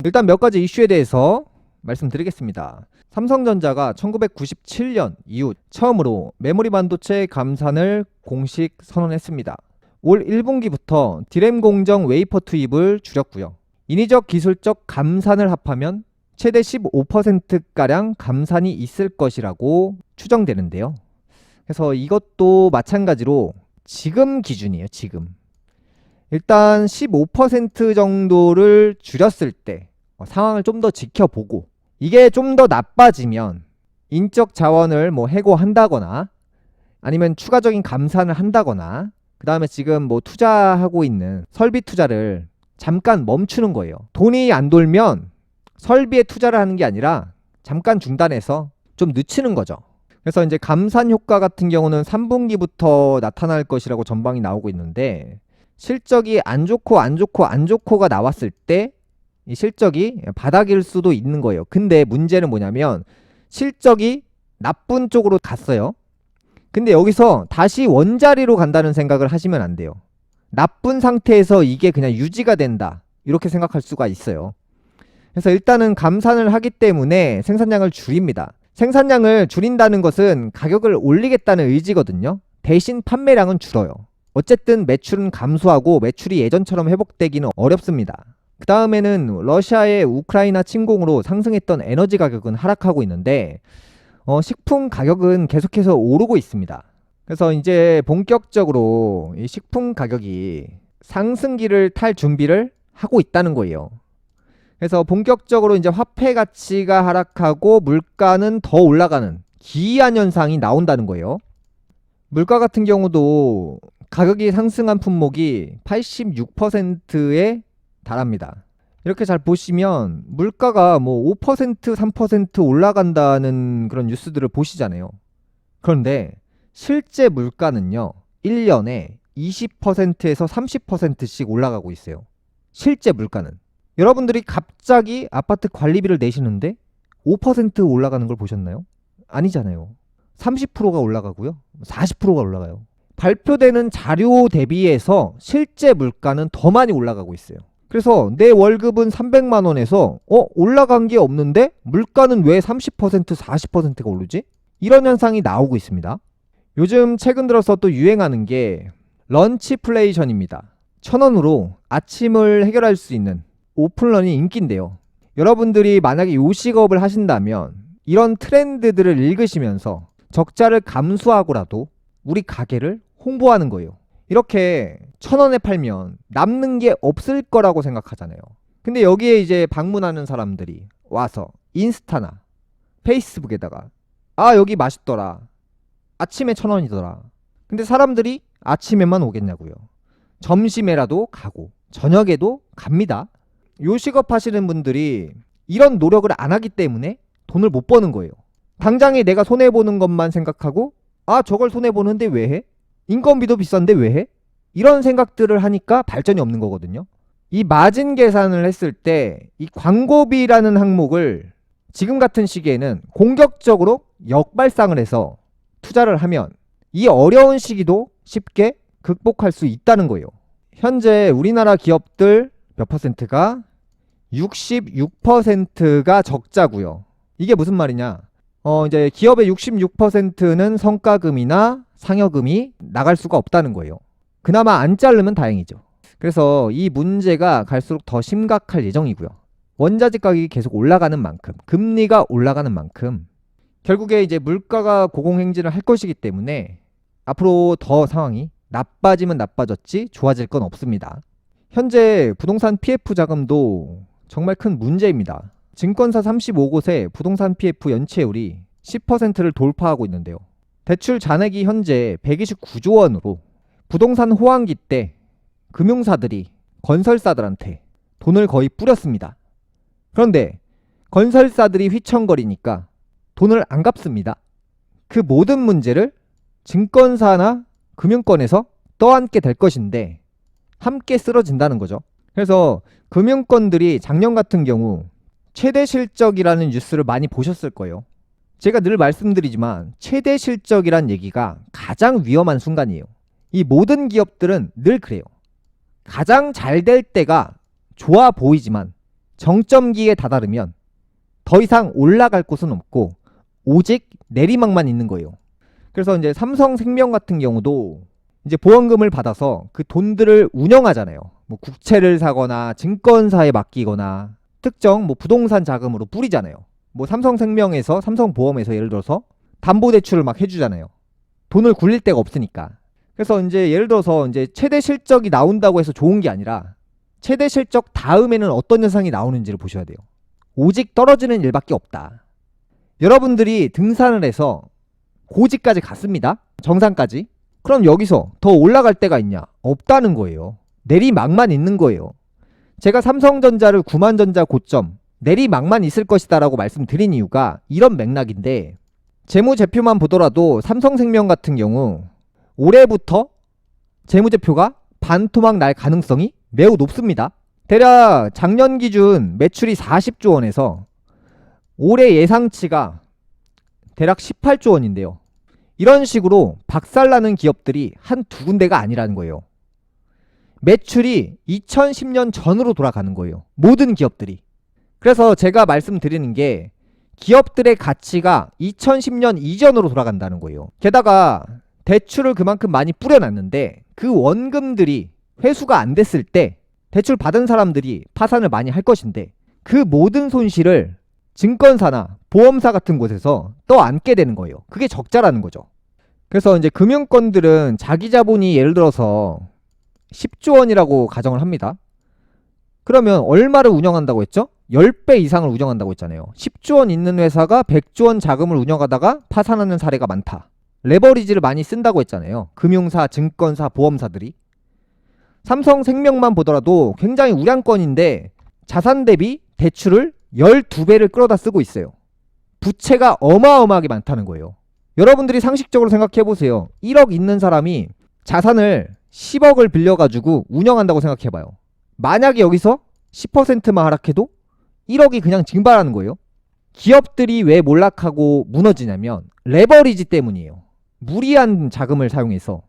일단 몇 가지 이슈에 대해서 말씀드리겠습니다. 삼성전자가 1997년 이후 처음으로 메모리 반도체 감산을 공식 선언했습니다. 올 1분기부터 디램 공정 웨이퍼 투입을 줄였고요. 인위적 기술적 감산을 합하면 최대 15%가량 감산이 있을 것이라고 추정되는데요. 그래서 이것도 마찬가지로 지금 기준이에요. 지금. 일단 15% 정도를 줄였을 때 상황을 좀 더 지켜보고, 이게 좀 더 나빠지면 인적 자원을 해고한다거나 아니면 추가적인 감산을 한다거나, 그 다음에 지금 투자하고 있는 설비 투자를 잠깐 멈추는 거예요. 돈이 안 돌면 설비에 투자를 하는 게 아니라 잠깐 중단해서 좀 늦추는 거죠. 그래서 이제 감산 효과 같은 경우는 3분기부터 나타날 것이라고 전망이 나오고 있는데, 실적이 안 좋고가 나왔을 때 이 실적이 바닥일 수도 있는 거예요. 근데 문제는 뭐냐면 실적이 나쁜 쪽으로 갔어요. 근데 여기서 다시 원자리로 간다는 생각을 하시면 안 돼요. 나쁜 상태에서 이게 그냥 유지가 된다, 이렇게 생각할 수가 있어요. 그래서 일단은 감산을 하기 때문에 생산량을 줄입니다. 생산량을 줄인다는 것은 가격을 올리겠다는 의지거든요. 대신 판매량은 줄어요. 어쨌든 매출은 감소하고 매출이 예전처럼 회복되기는 어렵습니다. 그 다음에는 러시아의 우크라이나 침공으로 상승했던 에너지 가격은 하락하고 있는데 식품 가격은 계속해서 오르고 있습니다. 그래서 이제 본격적으로 이 식품 가격이 상승기를 탈 준비를 하고 있다는 거예요. 그래서 본격적으로 이제 화폐 가치가 하락하고 물가는 더 올라가는 기이한 현상이 나온다는 거예요. 물가 같은 경우도 가격이 상승한 품목이 86%에 달합니다. 이렇게 잘 보시면 물가가 5% 3% 올라간다는 그런 뉴스들을 보시잖아요. 그런데 실제 물가는요, 1년에 20%에서 30%씩 올라가고 있어요. 실제 물가는. 여러분들이 갑자기 아파트 관리비를 내시는데 5% 올라가는 걸 보셨나요? 아니잖아요. 30%가 올라가고요, 40%가 올라가요. 발표되는 자료 대비해서 실제 물가는 더 많이 올라가고 있어요. 그래서 내 월급은 300만 원에서 올라간 게 없는데 물가는 왜 30% 40%가 오르지? 이런 현상이 나오고 있습니다. 요즘 최근 들어서 또 유행하는 게 런치플레이션입니다. 1,000원으로 아침을 해결할 수 있는 오픈런이 인기인데요. 여러분들이 만약에 요식업을 하신다면 이런 트렌드들을 읽으시면서 적자를 감수하고라도 우리 가게를 홍보하는 거예요. 이렇게 1,000원에 팔면 남는 게 없을 거라고 생각하잖아요. 근데 여기에 이제 방문하는 사람들이 와서 인스타나 페이스북에다가 여기 맛있더라, 아침에 1,000원이더라. 근데 사람들이 아침에만 오겠냐고요. 점심에라도 가고 저녁에도 갑니다. 요식업 하시는 분들이 이런 노력을 안 하기 때문에 돈을 못 버는 거예요. 당장에 내가 손해보는 것만 생각하고 저걸 손해보는데 왜 해? 인건비도 비싼데 왜 해? 이런 생각들을 하니까 발전이 없는 거거든요. 이 마진 계산을 했을 때 이 광고비라는 항목을 지금 같은 시기에는 공격적으로 역발상을 해서 투자를 하면 이 어려운 시기도 쉽게 극복할 수 있다는 거예요. 현재 우리나라 기업들 몇 퍼센트가 66%가 적자고요. 이게 무슨 말이냐? 이제 기업의 66%는 성과금이나 상여금이 나갈 수가 없다는 거예요. 그나마 안 자르면 다행이죠. 그래서 이 문제가 갈수록 더 심각할 예정이고요. 원자재 가격이 계속 올라가는 만큼, 금리가 올라가는 만큼 결국에 이제 물가가 고공행진을 할 것이기 때문에 앞으로 더 상황이 나빠지면 나빠졌지 좋아질 건 없습니다. 현재 부동산 PF 자금도 정말 큰 문제입니다. 증권사 35곳의 부동산 PF 연체율이 10%를 돌파하고 있는데요. 대출 잔액이 현재 129조 원으로 부동산 호황기 때 금융사들이 건설사들한테 돈을 거의 뿌렸습니다. 그런데 건설사들이 휘청거리니까 돈을 안 갚습니다. 그 모든 문제를 증권사나 금융권에서 떠안게 될 것인데 함께 쓰러진다는 거죠. 그래서 금융권들이 작년 같은 경우 최대 실적이라는 뉴스를 많이 보셨을 거예요. 제가 늘 말씀드리지만 최대 실적이란 얘기가 가장 위험한 순간이에요. 이 모든 기업들은 늘 그래요. 가장 잘 될 때가 좋아 보이지만 정점기에 다다르면 더 이상 올라갈 곳은 없고 오직 내리막만 있는 거예요. 그래서 이제 삼성생명 같은 경우도 이제 보험금을 받아서 그 돈들을 운영하잖아요. 뭐 국채를 사거나 증권사에 맡기거나 특정 뭐 부동산 자금으로 뿌리잖아요. 뭐 삼성생명에서 삼성보험에서 예를 들어서 담보대출을 막 해주잖아요. 돈을 굴릴 데가 없으니까. 그래서 이제 예를 들어서 이제 최대 실적이 나온다고 해서 좋은 게 아니라 최대 실적 다음에는 어떤 현상이 나오는지를 보셔야 돼요. 오직 떨어지는 일밖에 없다. 여러분들이 등산을 해서 고지까지 갔습니다. 정상까지. 그럼 여기서 더 올라갈 데가 있냐? 없다는 거예요. 내리막만 있는 거예요. 제가 삼성전자를 9만전자 고점 내리막만 있을 것이다 라고 말씀드린 이유가 이런 맥락인데, 재무제표만 보더라도 삼성생명 같은 경우 올해부터 재무제표가 반토막 날 가능성이 매우 높습니다. 대략 작년 기준 매출이 40조 원에서 올해 예상치가 대략 18조 원인데요. 이런 식으로 박살나는 기업들이 한두 군데가 아니라는 거예요. 매출이 2010년 전으로 돌아가는 거예요. 모든 기업들이. 그래서 제가 말씀드리는 게 기업들의 가치가 2010년 이전으로 돌아간다는 거예요. 게다가 대출을 그만큼 많이 뿌려놨는데 그 원금들이 회수가 안 됐을 때 대출 받은 사람들이 파산을 많이 할 것인데 그 모든 손실을 증권사나 보험사 같은 곳에서 떠안게 되는 거예요. 그게 적자라는 거죠. 그래서 이제 금융권들은 자기 자본이 예를 들어서 10조 원이라고 가정을 합니다. 그러면 얼마를 운영한다고 했죠? 10배 이상을 운영한다고 했잖아요. 10조 원 있는 회사가 100조 원 자금을 운영하다가 파산하는 사례가 많다. 레버리지를 많이 쓴다고 했잖아요. 금융사, 증권사, 보험사들이. 삼성생명만 보더라도 굉장히 우량권인데 자산 대비 대출을 12배를 끌어다 쓰고 있어요. 부채가 어마어마하게 많다는 거예요. 여러분들이 상식적으로 생각해보세요. 1억 있는 사람이 자산을 10억을 빌려가지고 운영한다고 생각해봐요. 만약에 여기서 10%만 하락해도 1억이 그냥 증발하는 거예요. 기업들이 왜 몰락하고 무너지냐면 레버리지 때문이에요. 무리한 자금을 사용해서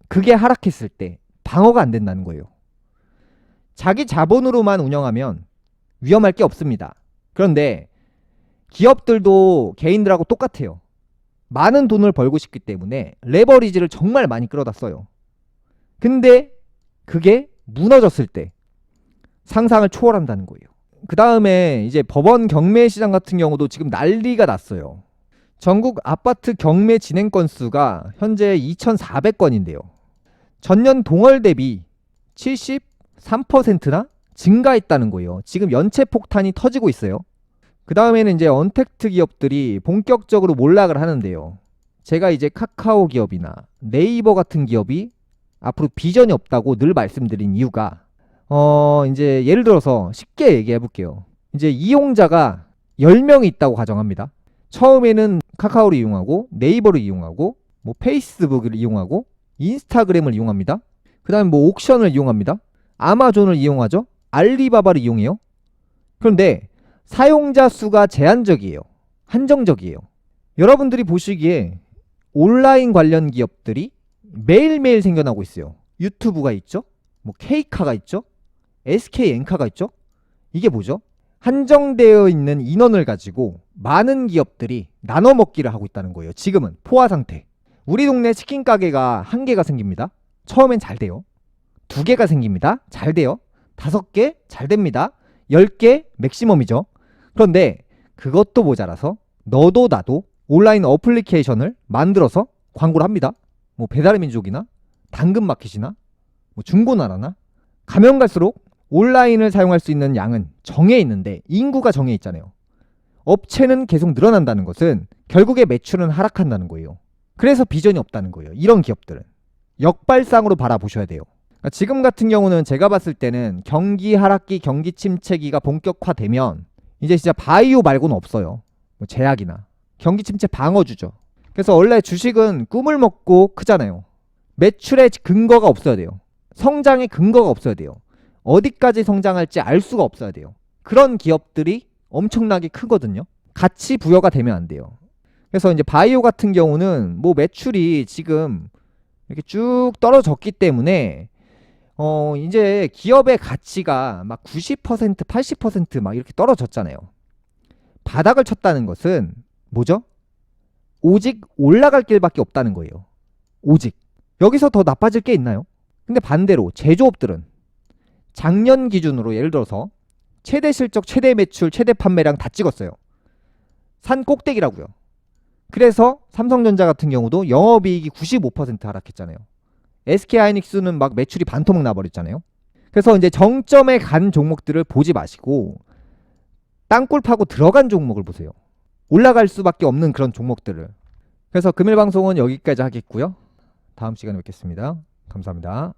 그게 하락했을 때 방어가 안 된다는 거예요. 자기 자본으로만 운영하면 위험할 게 없습니다. 그런데 기업들도 개인들하고 똑같아요. 많은 돈을 벌고 싶기 때문에 레버리지를 정말 많이 끌어다 써요. 근데 그게 무너졌을 때 상상을 초월한다는 거예요. 그 다음에 이제 법원 경매 시장 같은 경우도 지금 난리가 났어요. 전국 아파트 경매 진행 건수가 현재 2,400건인데요. 전년 동월 대비 73%나 증가했다는 거예요. 지금 연체 폭탄이 터지고 있어요. 그 다음에는 이제 언택트 기업들이 본격적으로 몰락을 하는데요. 제가 이제 카카오 기업이나 네이버 같은 기업이 앞으로 비전이 없다고 늘 말씀드린 이유가 이제 예를 들어서 쉽게 얘기해 볼게요. 이제 이용자가 10명이 있다고 가정합니다. 처음에는 카카오를 이용하고 네이버를 이용하고 뭐 페이스북을 이용하고 인스타그램을 이용합니다. 그 다음에 뭐 옥션을 이용합니다. 아마존을 이용하죠. 알리바바를 이용해요. 그런데 사용자 수가 제한적이에요. 한정적이에요. 여러분들이 보시기에 온라인 관련 기업들이 매일매일 생겨나고 있어요. 유튜브가 있죠. 뭐 K카가 있죠. SK엔카가 있죠. 이게 뭐죠? 한정되어 있는 인원을 가지고 많은 기업들이 나눠 먹기를 하고 있다는 거예요. 지금은 포화 상태. 우리 동네 치킨 가게가 1개가 생깁니다. 처음엔 잘 돼요. 2개가 생깁니다. 잘 돼요. 5개 잘 됩니다. 10개 맥시멈이죠. 그런데 그것도 모자라서 너도 나도 온라인 어플리케이션을 만들어서 광고를 합니다. 뭐 배달의민족이나 당근마켓이나 뭐 중고나라나 가면 갈수록 온라인을 사용할 수 있는 양은 정해 있는데 인구가 정해 있잖아요. 업체는 계속 늘어난다는 것은 결국에 매출은 하락한다는 거예요. 그래서 비전이 없다는 거예요. 이런 기업들은 역발상으로 바라보셔야 돼요. 그러니까 지금 같은 경우는 제가 봤을 때는 경기 하락기, 경기 침체기가 본격화되면 이제 진짜 바이오 말고는 없어요. 뭐 제약이나 경기 침체 방어주죠. 그래서 원래 주식은 꿈을 먹고 크잖아요. 매출의 근거가 없어야 돼요. 성장의 근거가 없어야 돼요. 어디까지 성장할지 알 수가 없어야 돼요. 그런 기업들이 엄청나게 크거든요. 가치 부여가 되면 안 돼요. 그래서 이제 바이오 같은 경우는 뭐 매출이 지금 이렇게 쭉 떨어졌기 때문에 이제 기업의 가치가 막 90%, 80%막 이렇게 떨어졌잖아요. 바닥을 쳤다는 것은 뭐죠? 오직 올라갈 길밖에 없다는 거예요. 오직. 여기서 더 나빠질 게 있나요? 근데 반대로 제조업들은 작년 기준으로 예를 들어서 최대 실적, 최대 매출, 최대 판매량 다 찍었어요. 산 꼭대기라고요. 그래서 삼성전자 같은 경우도 영업이익이 95% 하락했잖아요. SK하이닉스는 막 매출이 반토막 나버렸잖아요. 그래서 이제 정점에 간 종목들을 보지 마시고 땅굴 파고 들어간 종목을 보세요. 올라갈 수밖에 없는 그런 종목들을. 그래서 금일 방송은 여기까지 하겠고요. 다음 시간에 뵙겠습니다. 감사합니다.